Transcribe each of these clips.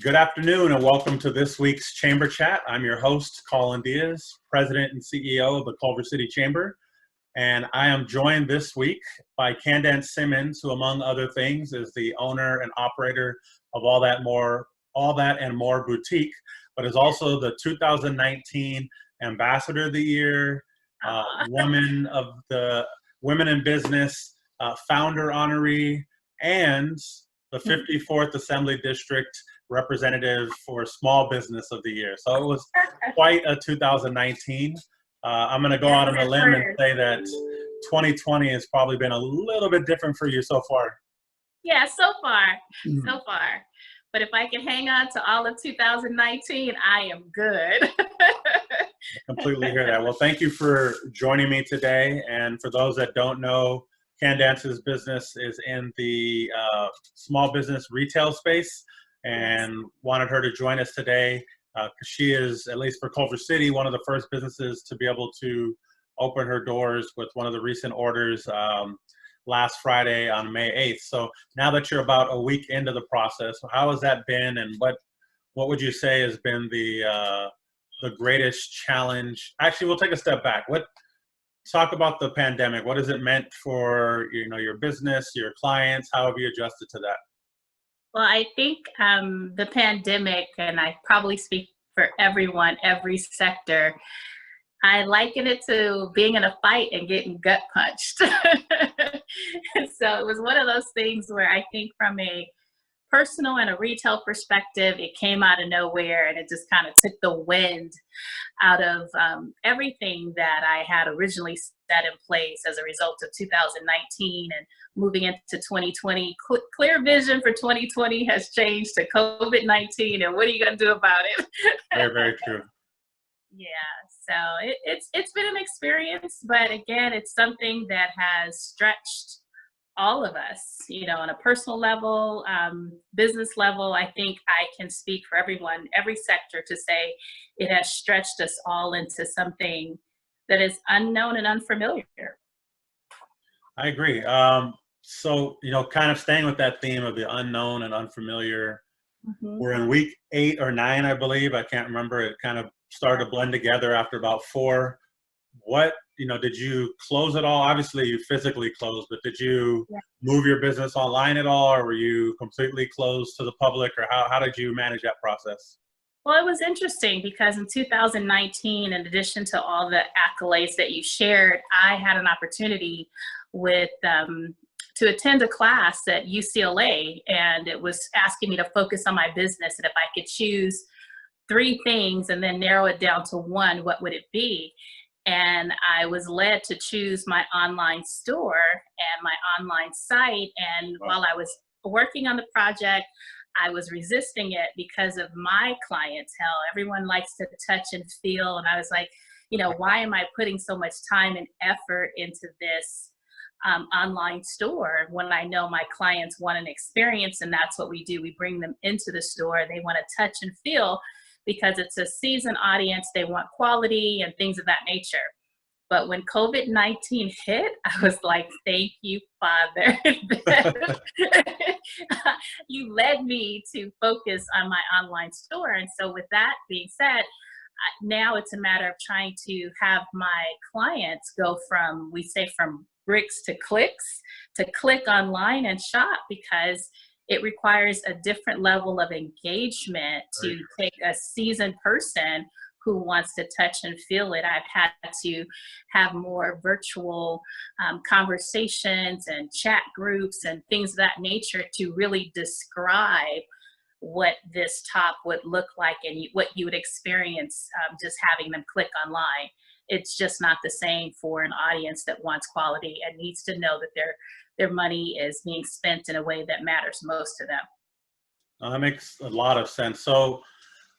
Good afternoon and welcome to this week's Chamber Chat. I'm your host, Colin Diaz, President and CEO of the Culver City Chamber. And I am joined this week by Candance Simmons, who among other things is the owner and operator of All That and More Boutique, but is also the 2019 Ambassador of the Year, Women in Business, Founder Honoree, and the 54th Assembly District Representative for Small Business of the Year. So it was quite a 2019. I'm going to go out on a limb and say that 2020 has probably been a little bit different for you so far. Yeah, so far. But if I can hang on to all of 2019, I am good. I completely hear that. Well, thank you for joining me today. And for those that don't know, Candance's business is in the small business retail space, and wanted her to join us today because she is, at least for Culver City, one of the first businesses to be able to open her doors with one of the recent orders last Friday on May 8th. So now that you're about a week into the process, how has that been, and what would you say has been the greatest challenge? Actually, we'll take a step back. Talk about the pandemic. What has it meant for your business, your clients? How have you adjusted to that? Well, I think the pandemic, and I probably speak for everyone, every sector, I liken it to being in a fight and getting gut punched. So it was one of those things where I think from a personal and a retail perspective, it came out of nowhere, and it just kind of took the wind out of everything that I had originally set in place as a result of 2019 and moving into 2020. Clear vision for 2020 has changed to COVID-19, and what are you going to do about it? Very, very true. Yeah, so it's been an experience, but again, it's something that has stretched all of us, on a personal level, business level. I think I can speak for everyone, every sector, to say it has stretched us all into something that is unknown and unfamiliar. I agree. So, kind of staying with that theme of the unknown and unfamiliar, we're in week 8 or 9, I believe. I can't remember. It kind of started to blend together after about 4. Did you close it all? Obviously you physically closed, but did you move your business online at all, or were you completely closed to the public, or how did you manage that process? Well, it was interesting because in 2019, in addition to all the accolades that you shared, I had an opportunity to attend a class at UCLA, and it was asking me to focus on my business, and if I could choose 3 things and then narrow it down to 1, what would it be? And I was led to choose my online store and my online site. And while I was working on the project, I was resisting it because of my clientele. Everyone likes to touch and feel. And I was like, why am I putting so much time and effort into this online store when I know my clients want an experience? And that's what we do. We bring them into the store. They want to touch and feel, because it's a seasoned audience. They want quality and things of that nature. But when COVID-19 hit, I was like, thank you, Father. You led me to focus on my online store. And so with that being said, now it's a matter of trying to have my clients go from bricks to clicks, to click online and shop, because it requires a different level of engagement to take a seasoned person who wants to touch and feel it. I've had to have more virtual conversations and chat groups and things of that nature to really describe what this top would look like and what you would experience just having them click online. It's just not the same for an audience that wants quality and needs to know that their money is being spent in a way that matters most to them. That makes a lot of sense. So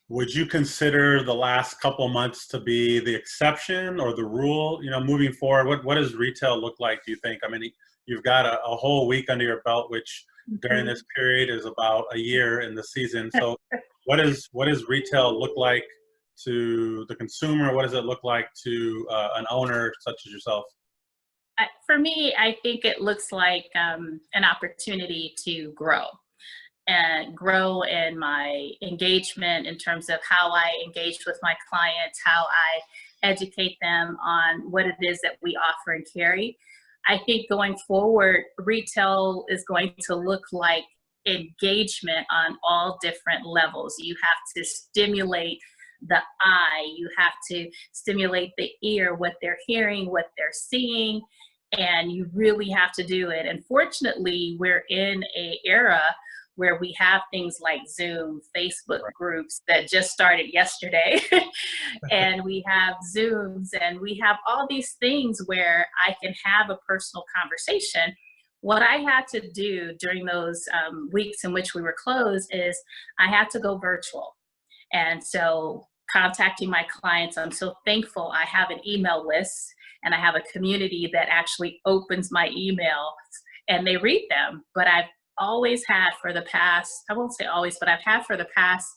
would you consider the last couple months to be the exception or the rule, moving forward? What does retail look like, do you think? I mean, you've got a whole week under your belt, which during this period is about a year in the season. So what does retail look like to the consumer? What does it look like to an owner such as yourself? For me, I think it looks like an opportunity to grow. and grow in my engagement in terms of how I engage with my clients, how I educate them on what it is that we offer and carry. I think going forward, retail is going to look like engagement on all different levels. You have to stimulate the eye, you have to stimulate the ear, what they're hearing, what they're seeing, and you really have to do it. And fortunately, we're in an era where we have things like Zoom, Facebook groups that just started yesterday, and we have Zooms, and we have all these things where I can have a personal conversation. What I had to do during those weeks in which we were closed is I had to go virtual. And so contacting my clients, I'm so thankful I have an email list and I have a community that actually opens my emails and they read them. But I've always had for the past, I won't say always, but I've had for the past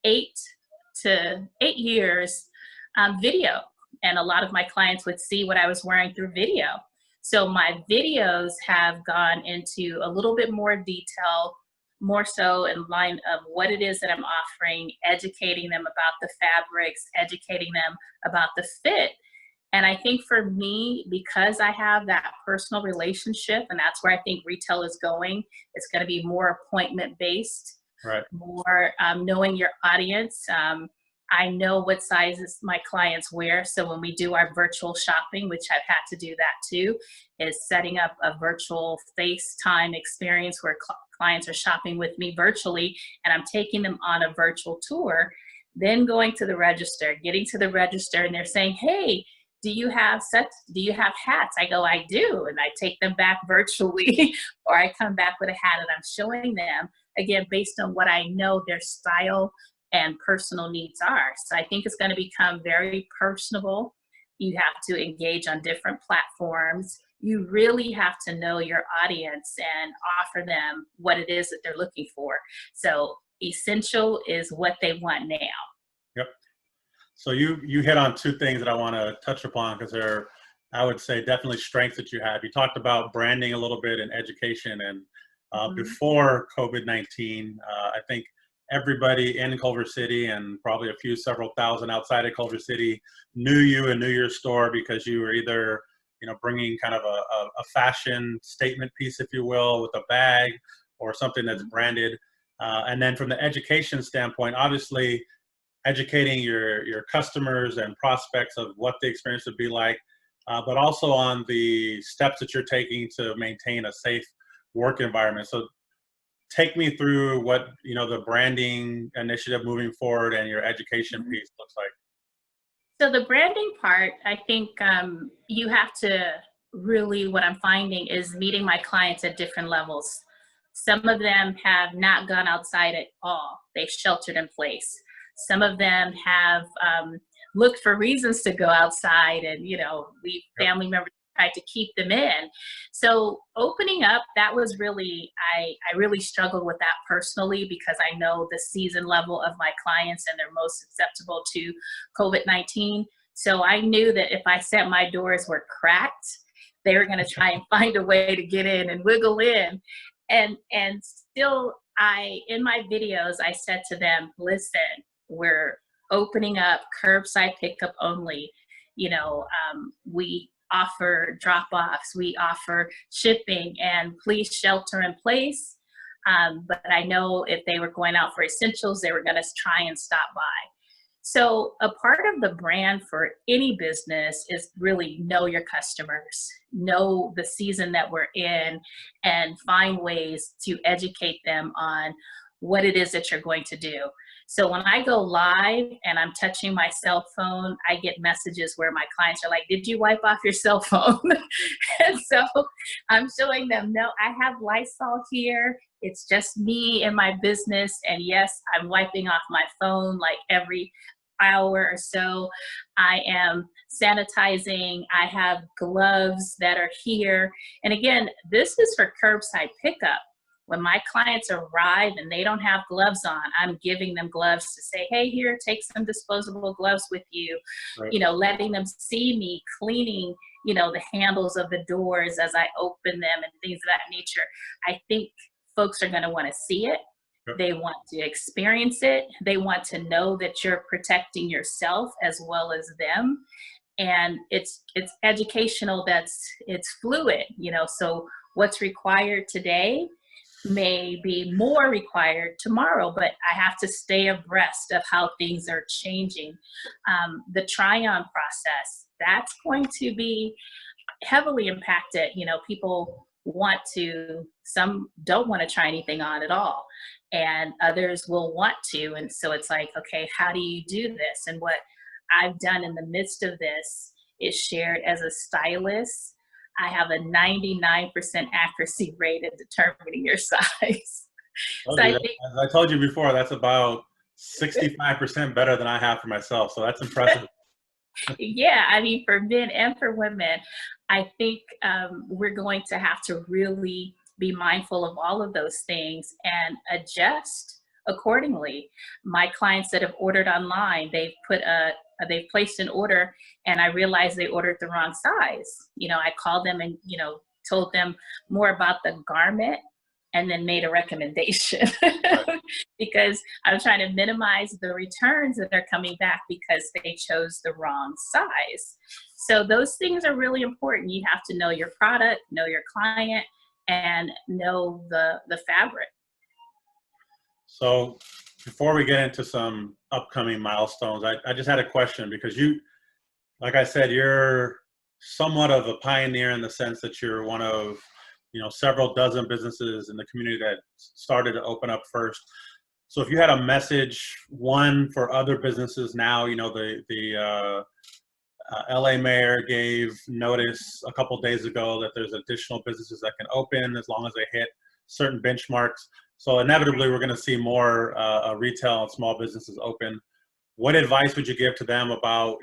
8 years video. And a lot of my clients would see what I was wearing through video. So my videos have gone into a little bit more detail, more so in line of what it is that I'm offering, educating them about the fabrics, educating them about the fit. And I think for me, because I have that personal relationship, and that's where I think retail is going, it's going to be more appointment based, right? More knowing your audience. I know what sizes my clients wear. So when we do our virtual shopping, which I've had to do that too, is setting up a virtual FaceTime experience where clients are shopping with me virtually, and I'm taking them on a virtual tour, then going to the register, getting to the register, and they're saying, hey, do you have hats? I go, I do. And I take them back virtually, or I come back with a hat and I'm showing them, again, based on what I know their style and personal needs are. So I think it's going to become very personable. You have to engage on different platforms. You really have to know your audience and offer them what it is that they're looking for. So essential is what they want now. Yep. So you hit on two things that I want to touch upon because they're, I would say, definitely strengths that you have. You talked about branding a little bit and education, and before COVID-19, I think everybody in Culver City and probably several thousand outside of Culver City knew you and knew your store because you were either, bringing kind of a fashion statement piece, if you will, with a bag or something that's branded. And then from the education standpoint, obviously educating your customers and prospects of what the experience would be like, but also on the steps that you're taking to maintain a safe work environment. So take me through what, the branding initiative moving forward and your education piece looks like. So the branding part, I think you have to really, what I'm finding is meeting my clients at different levels. Some of them have not gone outside at all. They've sheltered in place. Some of them have looked for reasons to go outside, and, we family members tried to keep them in. So opening up, that was really, I really struggled with that personally because I know the season level of my clients and they're most susceptible to COVID-19. So I knew that if I said my doors were cracked, they were going to try and find a way to get in and wiggle in. And still, in my videos, I said to them, listen, we're opening up curbside pickup only. We offer drop-offs, we offer shipping, and please shelter in place. But I know if they were going out for essentials, they were going to try and stop by. So a part of the brand for any business is really know your customers, know the season that we're in, and find ways to educate them on what it is that you're going to do. So when I go live and I'm touching my cell phone, I get messages where my clients are like, did you wipe off your cell phone? And so I'm showing them, no, I have Lysol here. It's just me and my business. And yes, I'm wiping off my phone like every hour or so. I am sanitizing. I have gloves that are here. And again, this is for curbside pickup. When my clients arrive and they don't have gloves on, I'm giving them gloves to say, hey, here, take some disposable gloves with you, right. Letting them see me cleaning, the handles of the doors as I open them and things of that nature. I think folks are going to want to see it. Yep. They want to experience it. They want to know that you're protecting yourself as well as them. And it's educational. It's fluid, so what's required today may be more required tomorrow, but I have to stay abreast of how things are changing. The try-on process, that's going to be heavily impacted. People some don't want to try anything on at all, and others will want to. And so it's like, okay, how do you do this? And what I've done in the midst of this is shared as a stylist. I have a 99% accuracy rate in determining your size. So As I told you before, that's about 65% better than I have for myself. So that's impressive. Yeah, I mean, for men and for women, I think we're going to have to really be mindful of all of those things and adjust accordingly. My clients that have ordered online, they've placed an order, and I realized they ordered the wrong size. I called them and told them more about the garment, and then made a recommendation. Right. Because I'm trying to minimize the returns that are coming back because they chose the wrong size. So those things are really important. You have to know your product, know your client, and know the fabric. So before we get into some upcoming milestones, I just had a question, because like I said, you're somewhat of a pioneer in the sense that you're one of several dozen businesses in the community that started to open up first. So if you had a message, one for other businesses now, the LA mayor gave notice a couple days ago that there's additional businesses that can open as long as they hit certain benchmarks. So inevitably, we're going to see more retail and small businesses open. What advice would you give to them about,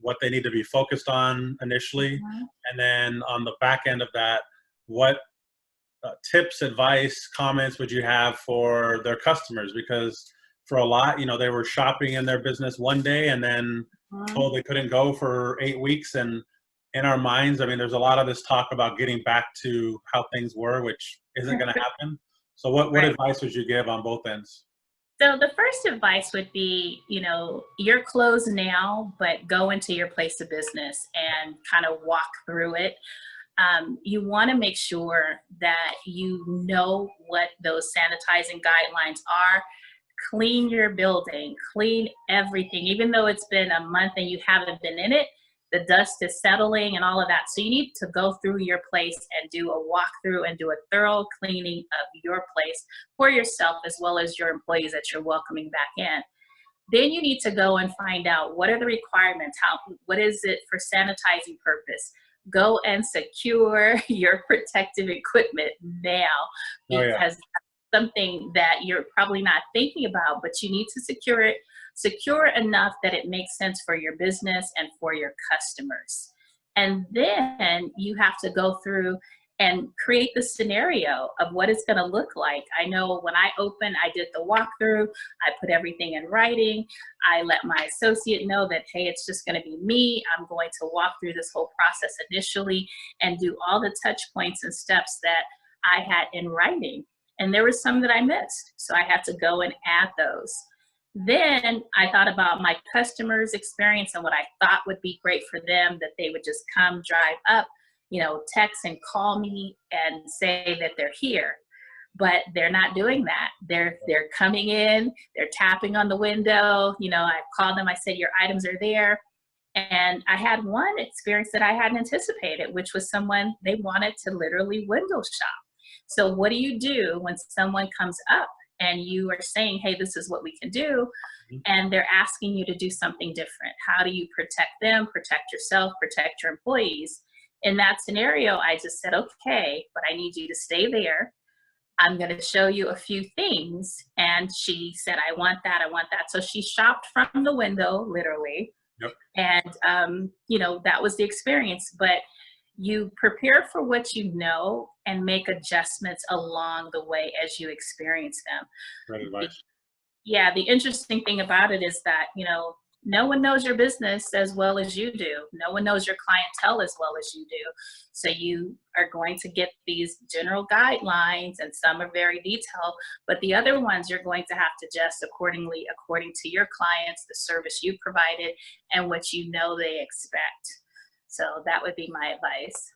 what they need to be focused on initially? Mm-hmm. And then on the back end of that, what tips, advice, comments would you have for their customers? Because for a lot, they were shopping in their business one day and then told they couldn't go for 8 weeks. And in our minds, I mean, there's a lot of this talk about getting back to how things were, which isn't going to happen. So what Right. advice would you give on both ends? So the first advice would be, you're closed now, but go into your place of business and kind of walk through it. You want to make sure that you know what those sanitizing guidelines are. Clean your building, clean everything. Even though it's been a month and you haven't been in it, the dust is settling and all of that. So you need to go through your place and do a walkthrough and do a thorough cleaning of your place for yourself as well as your employees that you're welcoming back in. Then you need to go and find out what are the requirements, what is it for sanitizing purpose. Go and secure your protective equipment now, because that's something that you're probably not thinking about, but you need to secure it secure enough that it makes sense for your business and for your customers. And then you have to go through and create the scenario of what it's going to look like. I know when I opened, I did the walkthrough, I put everything in writing, I let my associate know that, hey, it's just going to be me. I'm going to walk through this whole process initially and do all the touch points and steps that I had in writing. And there were some that I missed, so I had to go and add those. Then I thought about my customers' experience and what I thought would be great for them, that they would just come, drive up, text and call me and say that they're here. But they're not doing that. They're coming in, they're tapping on the window. I called them, I said, your items are there. And I had one experience that I hadn't anticipated, which was someone, they wanted to literally window shop. So what do you do when someone comes up and you are saying, hey, this is what we can do, and they're asking you to do something different? How do you protect them, protect yourself, protect your employees? In that scenario, I just said, okay, but I need you to stay there. I'm going to show you a few things. And she said, I want that, I want that. So she shopped from the window, literally. Yep. And, that was the experience. But you prepare for what you know and make adjustments along the way as you experience them. Great advice. Yeah, the interesting thing about it is that, no one knows your business as well as you do. No one knows your clientele as well as you do. So you are going to get these general guidelines, and some are very detailed, but the other ones you're going to have to adjust accordingly, according to your clients, the service you provided, and what you know they expect. So that would be my advice.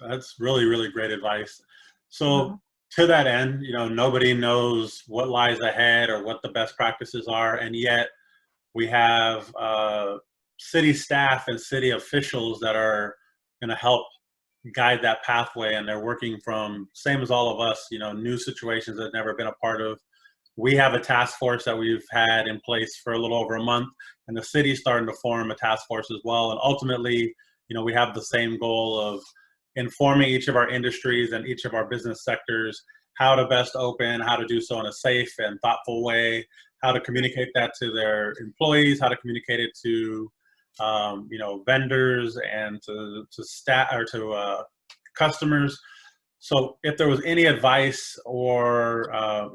That's really, really great advice. So to that end, nobody knows what lies ahead or what the best practices are, and yet we have city staff and city officials that are going to help guide that pathway, and they're working from, same as all of us, new situations that have never been a part of. We have a task force that we've had in place for a little over a month, and the city's starting to form a task force as well. And ultimately, we have the same goal of informing each of our industries and each of our business sectors how to best open, how to do so in a safe and thoughtful way, how to communicate that to their employees, how to communicate it to vendors and to staff or to customers. So if there was any advice or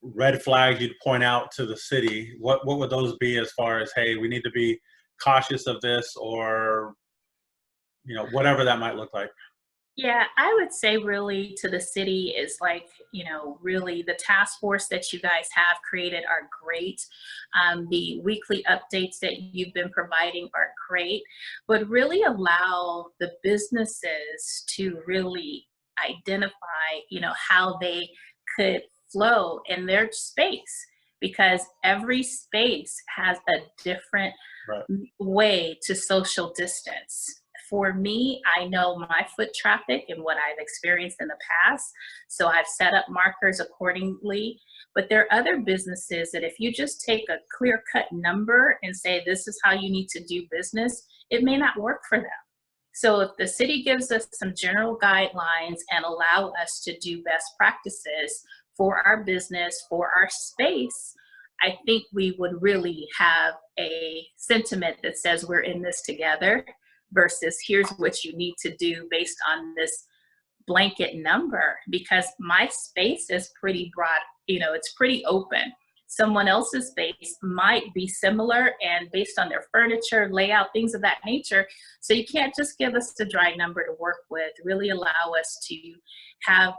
red flags you'd point out to the city, what would those be, as far as, hey, we need to be cautious of this, or whatever that might look like? Yeah, I would say really to the city is like, really the task force that you guys have created are great. The weekly updates that you've been providing are great, but really allow the businesses to really identify, how they could flow in their space, because every space has a different way to social distance. For me, I know my foot traffic and what I've experienced in the past, so I've set up markers accordingly. But there are other businesses that if you just take a clear-cut number and say this is how you need to do business, it may not work for them. So if the city gives us some general guidelines and allow us to do best practices for our business, for our space, I think we would really have a sentiment that says we're in this together, versus here's what you need to do based on this blanket number, because my space is pretty broad, it's pretty open. Someone else's space might be similar and based on their furniture, layout, things of that nature. So you can't just give us a dry number to work with. Really allow us to have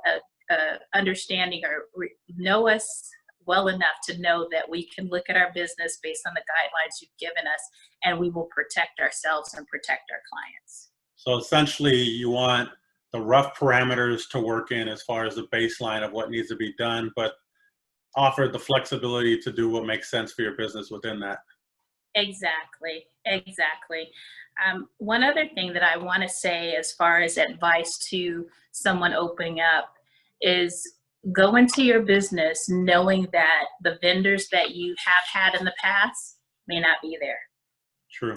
a understanding or know us well enough to know that we can look at our business based on the guidelines you've given us, and we will protect ourselves and protect our clients. So essentially, you want the rough parameters to work in as far as the baseline of what needs to be done, but offer the flexibility to do what makes sense for your business within that. Exactly. One other thing that I want to say as far as advice to someone opening up is go into your business knowing that the vendors that you have had in the past may not be there. True.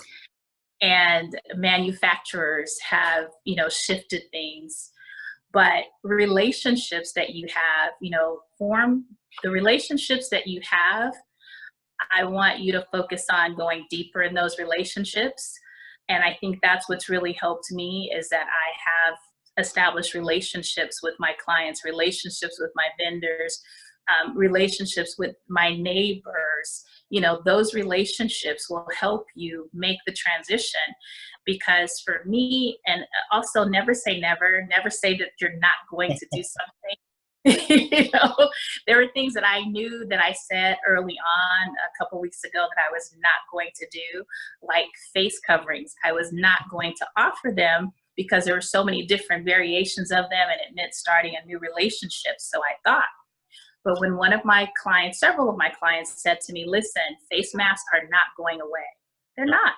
And manufacturers have, shifted things, but relationships that you have, form the relationships that you have. I want you to focus on going deeper in those relationships. And I think that's what's really helped me, is that I have established relationships with my clients, relationships with my vendors, relationships with my neighbors. Those relationships will help you make the transition. Because for me, and also never say never say that you're not going to do something. There were things that I knew that I said early on a couple weeks ago that I was not going to do, like face coverings. I was not going to offer them because there were so many different variations of them, and it meant starting a new relationship, so I thought. But when one of my clients, several of my clients said to me, listen, face masks are not going away. They're not.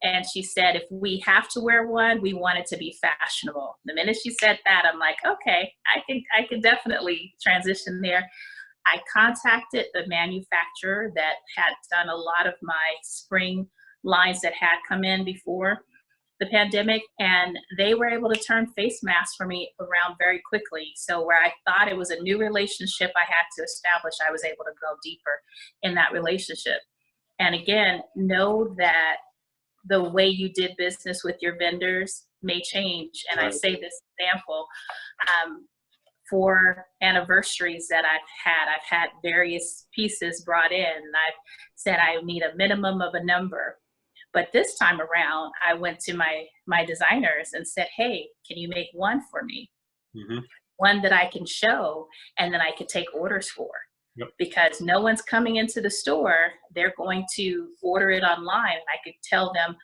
And she said, if we have to wear one, we want it to be fashionable. The minute she said that, I'm like, okay, I can definitely transition there. I contacted the manufacturer that had done a lot of my spring lines that had come in before the pandemic, and they were able to turn face masks for me around very quickly. So where I thought it was a new relationship I had to establish, I was able to go deeper in that relationship. And again, know that the way you did business with your vendors may change. And I say this example, for anniversaries that I've had various pieces brought in, and I've said I need a minimum of a number. But this time around, I went to my designers and said, hey, can you make one for me? Mm-hmm. One that I can show and then I could take orders for. Yep. Because no one's coming into the store, they're going to order it online. I could tell them,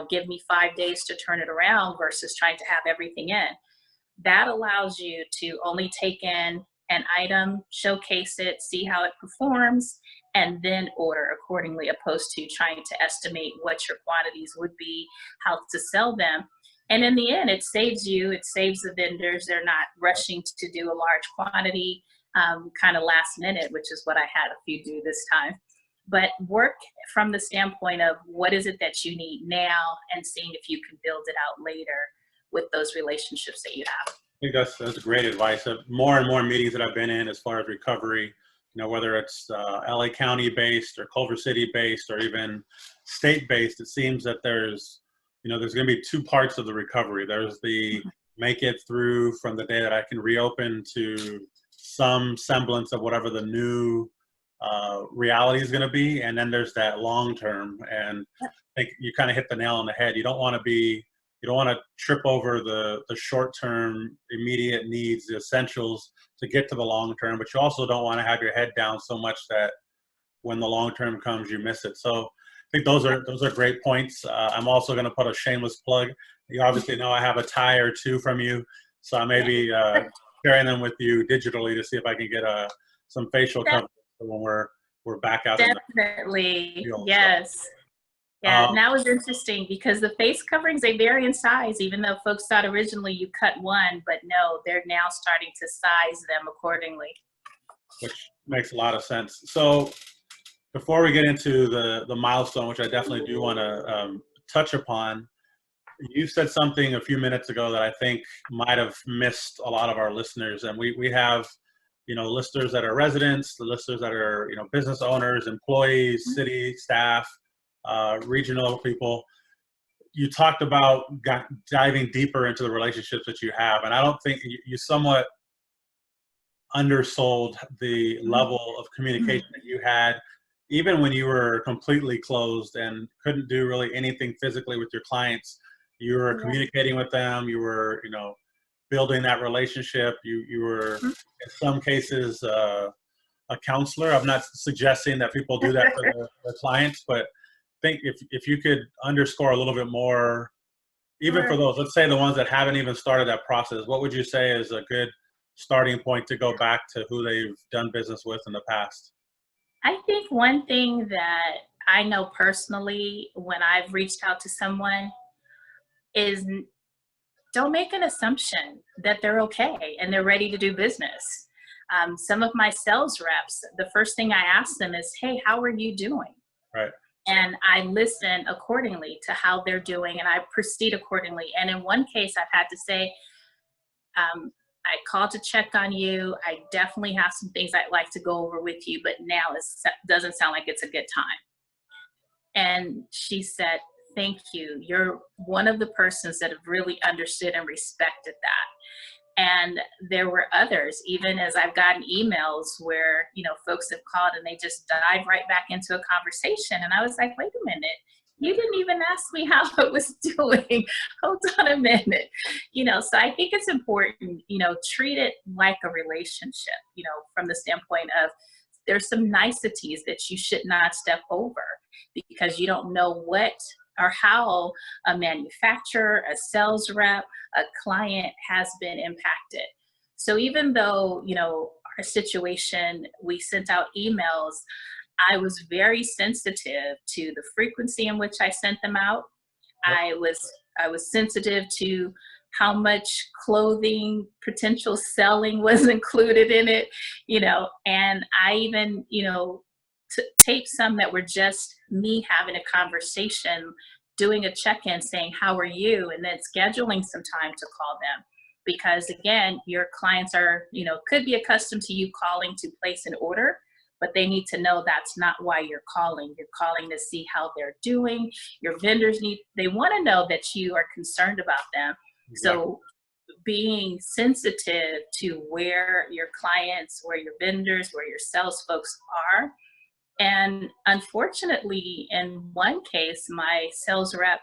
give me 5 days to turn it around versus trying to have everything in. That allows you to only take in an item, showcase it, see how it performs, and then order accordingly, opposed to trying to estimate what your quantities would be, how to sell them. And in the end, it saves you, it saves the vendors. They're not rushing to do a large quantity, kind of last minute, which is what I had a few do this time. But work from the standpoint of what is it that you need now and seeing if you can build it out later with those relationships that you have. I think that's great advice. More and more meetings that I've been in as far as recovery, whether it's LA County based or Culver City based or even state based, it seems that there's going to be two parts of the recovery. There's the make it through from the day that I can reopen to some semblance of whatever the new reality is going to be. And then there's that long term. And I think you kind of hit the nail on the head. You don't want to trip over the short term, immediate needs, the essentials to get to the long term, but you also don't want to have your head down so much that when the long term comes, you miss it. So I think those are great points. I'm also going to put a shameless plug. You obviously know I have a tie or two from you, so I may be sharing them with you digitally to see if I can get some facial coverage when we're back out. Definitely, in the field. yes. So, yeah, and that was interesting because the face coverings, they vary in size, even though folks thought originally you cut one, but no, they're now starting to size them accordingly. Which makes a lot of sense. So before we get into the milestone, which I definitely do want to touch upon, you said something a few minutes ago that I think might have missed a lot of our listeners. And we have, listeners that are residents, the listeners that are, business owners, employees, city staff, regional people. You talked about diving deeper into the relationships that you have. And I don't think you somewhat undersold the level of communication that you had, even when you were completely closed and couldn't do really anything physically with your clients. You were communicating with them. You were, building that relationship. You were, in some cases, a counselor. I'm not suggesting that people do that for their clients, but I think if you could underscore a little bit more, even for those, let's say the ones that haven't even started that process, what would you say is a good starting point to go back to who they've done business with in the past? I think one thing that I know personally when I've reached out to someone is don't make an assumption that they're okay and they're ready to do business. Some of my sales reps, the first thing I ask them is, hey, how are you doing? Right. And I listen accordingly to how they're doing and I proceed accordingly. And in one case, I've had to say, I called to check on you. I definitely have some things I'd like to go over with you, but now it doesn't sound like it's a good time. And she said, thank you. You're one of the persons that have really understood and respected that. And there were others, even as I've gotten emails where, folks have called and they just dive right back into a conversation. And I was like, wait a minute. You didn't even ask me how I was doing. Hold on a minute. So I think it's important, treat it like a relationship, from the standpoint of there's some niceties that you should not step over because you don't know what or how a manufacturer, a sales rep, a client has been impacted. So even though, our situation, we sent out emails, I was very sensitive to the frequency in which I sent them out. I was sensitive to how much clothing potential selling was included in it, and I even, taped some that were just me having a conversation, doing a check-in saying, how are you? And then scheduling some time to call them. Because again, your clients are, could be accustomed to you calling to place an order, but they need to know that's not why you're calling. You're calling to see how they're doing. Your vendors they want to know that you are concerned about them. Exactly. So being sensitive to where your clients, where your vendors, where your sales folks are. And unfortunately, in one case, my sales rep,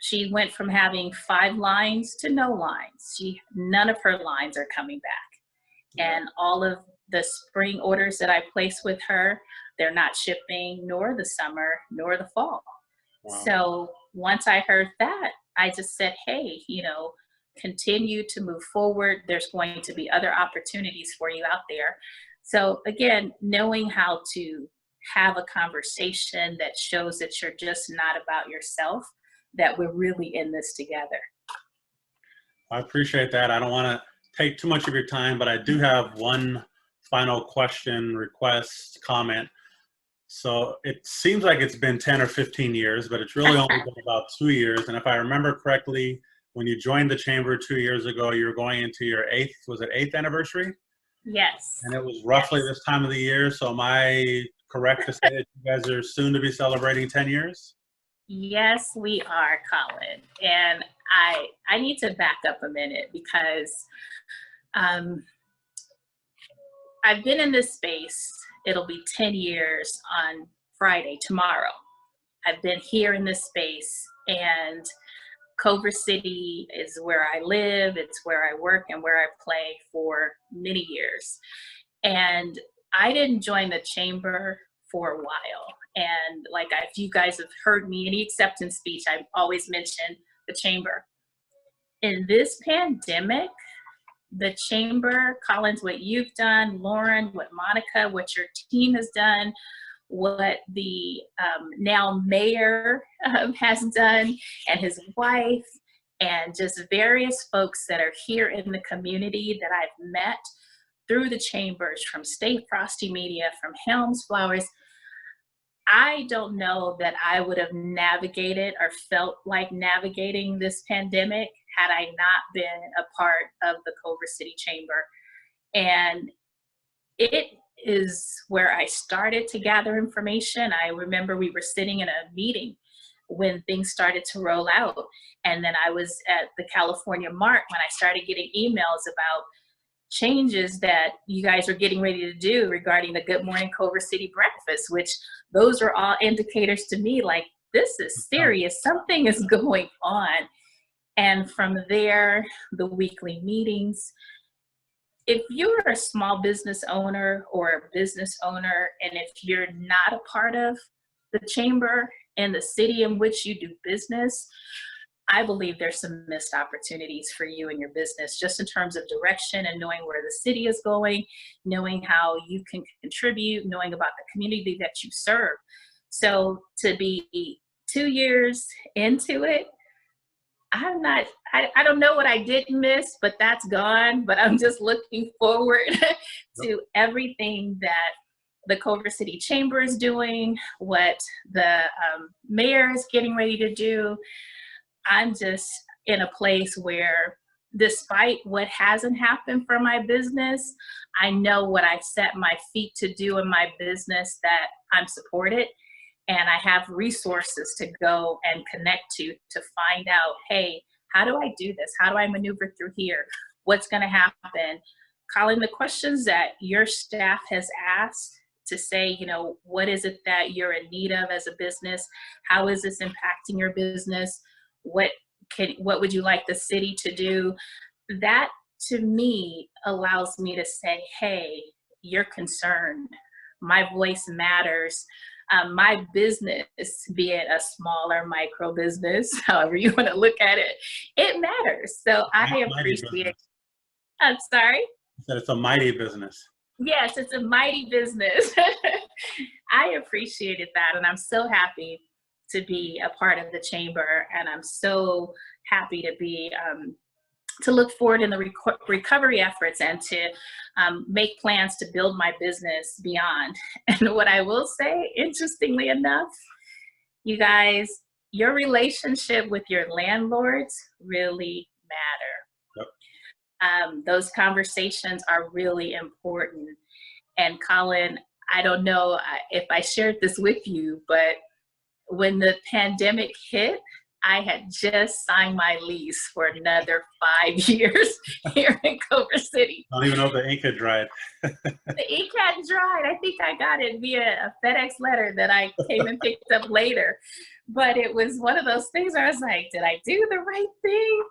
she went from having 5 lines to no lines. None of her lines are coming back. And all of the spring orders that I placed with her, they're not shipping, nor the summer, nor the fall. Wow. So once I heard that, I just said, hey, continue to move forward. There's going to be other opportunities for you out there. So again, knowing how to have a conversation that shows that you're just not about yourself, that we're really in this together. I appreciate that. I don't want to take too much of your time, but I do have one final question, request, comment. So it seems like it's been 10 or 15 years, but it's really only been about 2 years. And if I remember correctly, when you joined the chamber 2 years ago, you were going into your eighth anniversary? Yes. And it was roughly this time of the year. So am I correct to say that you guys are soon to be celebrating 10 years? Yes, we are, Colin. And I need to back up a minute because I've been in this space. It'll be 10 years on Friday, tomorrow. I've been here in this space, and Culver City is where I live. It's where I work and where I play for many years. And I didn't join the chamber for a while. And if you guys have heard me, any acceptance speech, I always mention the chamber. In this pandemic, the chamber, Collins, what you've done, Lauren, what Monica, what your team has done, what the now mayor has done, and his wife, and just various folks that are here in the community that I've met through the chambers, from Stay Frosty Media, from Helms Flowers. I don't know that I would have navigated or felt like navigating this pandemic had I not been a part of the Culver City Chamber. And it is where I started to gather information. I remember we were sitting in a meeting when things started to roll out. And then I was at the California Mart when I started getting emails about changes that you guys are getting ready to do regarding the Good Morning Culver City breakfast, which those are all indicators to me like, this is serious, something is going on. And from there, the weekly meetings. If you're a small business owner or a business owner, and if you're not a part of the chamber and the city in which you do business, I believe there's some missed opportunities for you and your business, just in terms of direction and knowing where the city is going, knowing how you can contribute, knowing about the community that you serve. So to be 2 years into it, I don't know what I didn't miss, but that's gone. But I'm just looking forward to everything that the Culver City Chamber is doing, what the mayor is getting ready to do. I'm just in a place where, despite what hasn't happened for my business, I know what I set my feet to do in my business, that I'm supported. And I have resources to go and connect to find out, hey, how do I do this? How do I maneuver through here? What's going to happen? Colin, the questions that your staff has asked to say, what is it that you're in need of as a business? How is this impacting your business? What would you like the city to do? That, to me, allows me to say, hey, you're concerned. My voice matters. My business, be it a smaller micro business, however you want to look at it, it matters. So I appreciate it. I'm sorry? That it's a mighty business. Yes, it's a mighty business. I appreciated that, and I'm so happy to be a part of the chamber, and I'm so happy to be to look forward in the recovery efforts and to make plans to build my business beyond. And what I will say, interestingly enough, you guys, your relationship with your landlords really matter. Yep. Those conversations are really important. And Colin, I don't know if I shared this with you, but when the pandemic hit, I had just signed my lease for another 5 years here in Culver City. I don't even know if the ink had dried. The ink hadn't dried. I think I got it via a FedEx letter that I came and picked up later. But it was one of those things where I was like, did I do the right thing?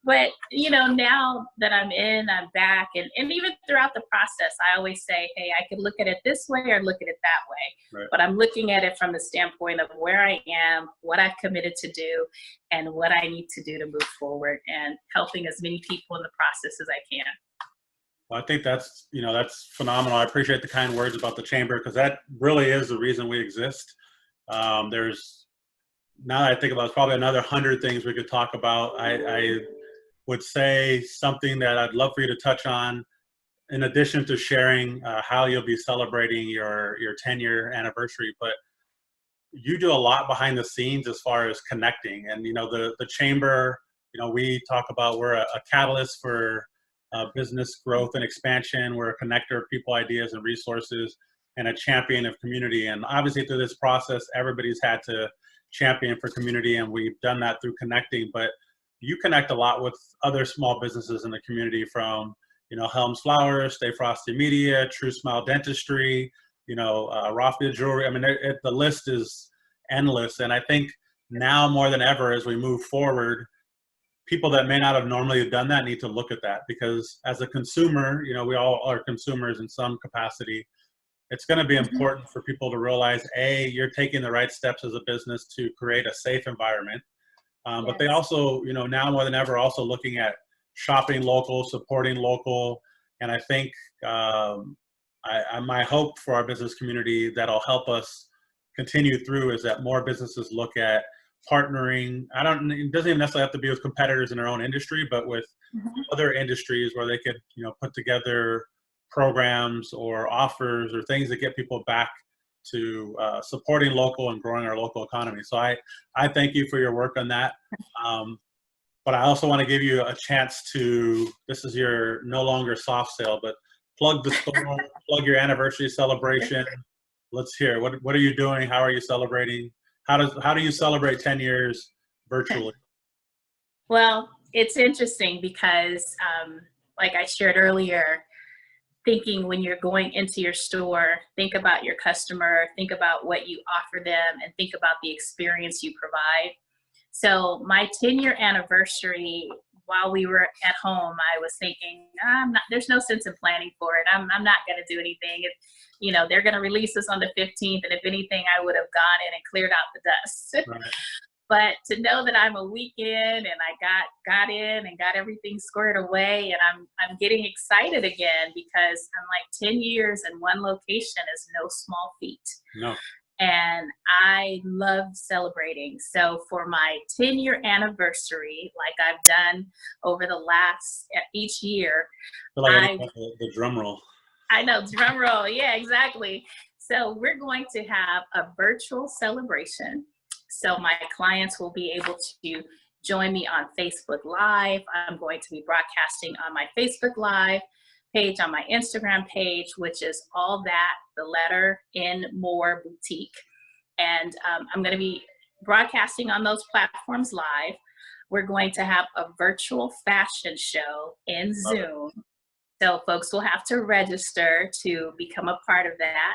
But, now that I'm back, and even throughout the process, I always say, hey, I could look at it this way or look at it that way. Right. But I'm looking at it from the standpoint of where I am, what I've committed to do, and what I need to do to move forward, and helping as many people in the process as I can. Well, I think that's phenomenal. I appreciate the kind words about the chamber, because that really is the reason we exist. There's, now that I think about it, it's probably another 100 things we could talk about. I would say something that I'd love for you to touch on, in addition to sharing how you'll be celebrating your 10-year anniversary. But you do a lot behind the scenes as far as connecting. And, the chamber, we talk about, we're a catalyst for business growth and expansion. We're a connector of people, ideas, and resources, and a champion of community. And obviously through this process, everybody's had to champion for community, and we've done that through connecting. But you connect a lot with other small businesses in the community, from, Helms Flowers, Stay Frosty Media, True Smile Dentistry, Raffia Jewelry. I mean, the list is endless. And I think now more than ever, as we move forward, people that may not have normally done that need to look at that, because as a consumer, we all are consumers in some capacity. It's going to be important for people to realize, A, you're taking the right steps as a business to create a safe environment. But they also, now more than ever, also looking at shopping local, supporting local. And I think my hope for our business community that'll help us continue through is that more businesses look at partnering. It doesn't even necessarily have to be with competitors in their own industry, but with other industries where they could, put together programs or offers or things that get people back to supporting local and growing our local economy. So I thank you for your work on that. But I also want to give you a chance to, this is your no longer soft sale, but plug the store, plug your anniversary celebration. Let's hear, what are you doing? How are you celebrating? How do you celebrate 10 years virtually? Well, it's interesting because, like I shared earlier, thinking when you're going into your store, think about your customer, think about what you offer them, and think about the experience you provide. So my 10-year anniversary, while we were at home, I was thinking, there's no sense in planning for it. I'm not going to do anything. They're going to release this on the 15th. And if anything, I would have gone in and cleared out the dust. Right. But to know that I'm a week in, and I got in and got everything squared away, and I'm getting excited again, because I'm like, 10 years in one location is no small feat. No. And I love celebrating. So for my 10-year anniversary, like I've done over the last, each year. I feel like I need the drum roll. I know, drum roll. Yeah, exactly. So we're going to have a virtual celebration. So my clients will be able to join me on Facebook Live. I'm going to be broadcasting on my Facebook Live page, on my Instagram page, which is all that, the letter N More Boutique. And I'm going to be broadcasting on those platforms live. We're going to have a virtual fashion show in Zoom. So folks will have to register to become a part of that.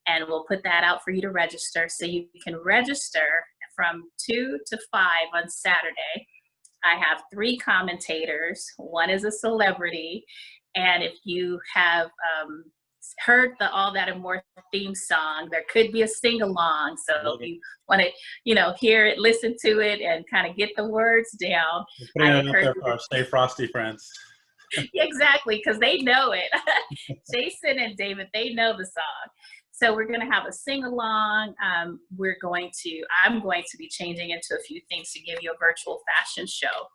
And we'll put that out for you to register. So you can register from 2 to 5 on Saturday. I have 3 commentators. One is a celebrity. And if you have heard the All That and More theme song, there could be a sing-along. So if you want to, hear it, listen to it, and kind of get the words down. Putting it out there for our Stay Frosty friends. Exactly, because they know it. Jason and David, they know the song. So we're going to have a sing-along. I'm going to be changing into a few things to give you a virtual fashion show.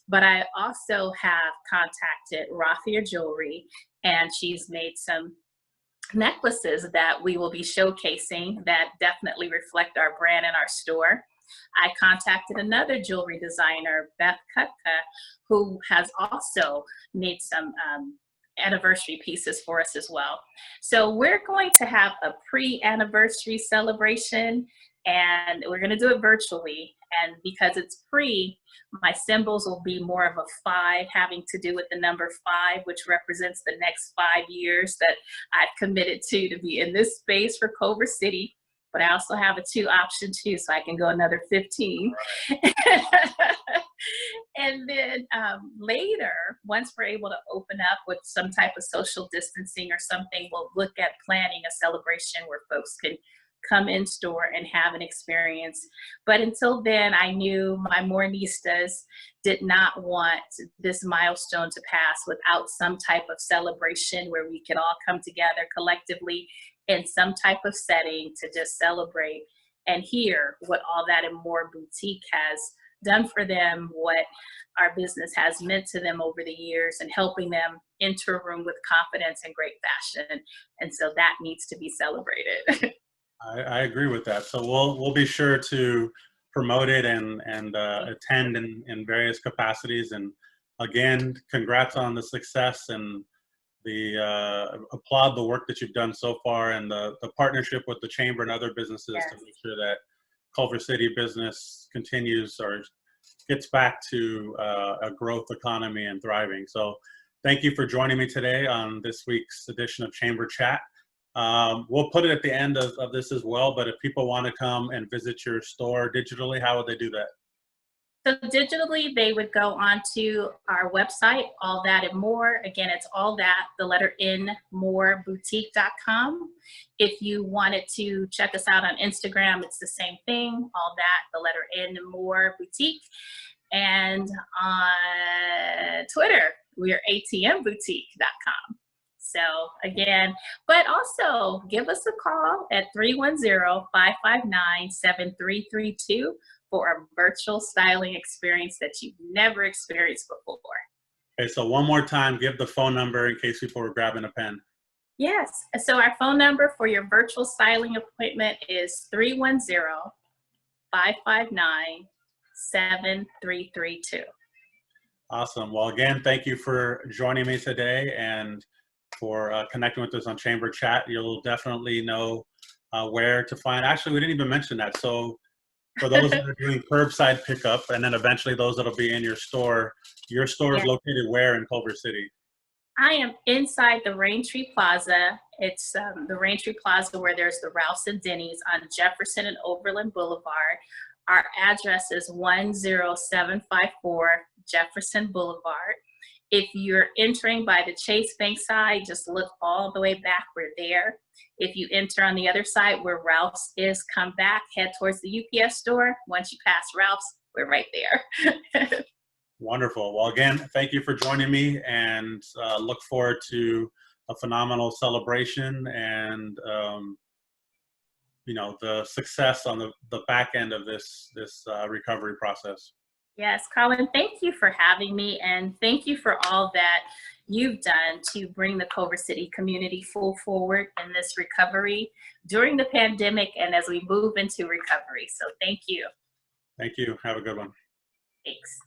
But I also have contacted Raffia Jewelry, and she's made some necklaces that we will be showcasing that definitely reflect our brand and our store. I contacted another jewelry designer, Beth Kutka, who has also made some anniversary pieces for us as well. So we're going to have a pre-anniversary celebration, and we're going to do it virtually. And because it's pre, my symbols will be more of a 5, having to do with the number 5, which represents the next 5 years that I've committed to be in this space for Culver City. But I also have a 2 option too, so I can go another 15. And then later, once we're able to open up with some type of social distancing or something, we'll look at planning a celebration where folks can come in store and have an experience. But until then, I knew my Mournistas did not want this milestone to pass without some type of celebration where we could all come together collectively in some type of setting to just celebrate and hear what All That and More Boutique has done for them, what our business has meant to them over the years, and helping them enter a room with confidence and great fashion. And so that needs to be celebrated. I agree with that. So we'll be sure to promote it and attend in various capacities. And again, congrats on the success, and the applaud the work that you've done so far, and the partnership with the chamber and other businesses Yes. to make sure that Culver City business continues or gets back to a growth economy and thriving. So thank you for joining me today on this week's edition of Chamber Chat. We'll put it at the end of this as well, but if people want to come and visit your store digitally, how would they do that? So digitally, they would go onto our website, All That and More. Again, it's all that, the letter N, more, boutique.com. If you wanted to check us out on Instagram, it's the same thing, all that, the letter N, more, boutique. And on Twitter, we are atmboutique.com. So again, but also give us a call at 310-559-7332 for a virtual styling experience that you've never experienced before. Okay, so one more time, give the phone number in case people are grabbing a pen. Yes, so our phone number for your virtual styling appointment is 310-559-7332. Awesome. Well, again, thank you for joining me today and for connecting with us on Chamber Chat. You'll definitely know where to find. Actually, we didn't even mention that. So for those that are doing curbside pickup, and then eventually those that'll be in your store is located where in Culver City? I am inside the Raintree Plaza. It's the Raintree Plaza where there's the Ralph's and Denny's on Jefferson and Overland Boulevard. Our address is 10754 Jefferson Boulevard. If you're entering by the Chase Bank side, just look all the way back. We're there. If you enter on the other side where Ralph's is, come back, head towards the UPS store. Once you pass Ralph's, we're right there. Wonderful. Well, again, thank you for joining me, and look forward to a phenomenal celebration and the success on the back end of this recovery process. Yes, Colin, thank you for having me, and thank you for all that you've done to bring the Culver City community full forward in this recovery during the pandemic and as we move into recovery. So thank you. Thank you. Have a good one. Thanks.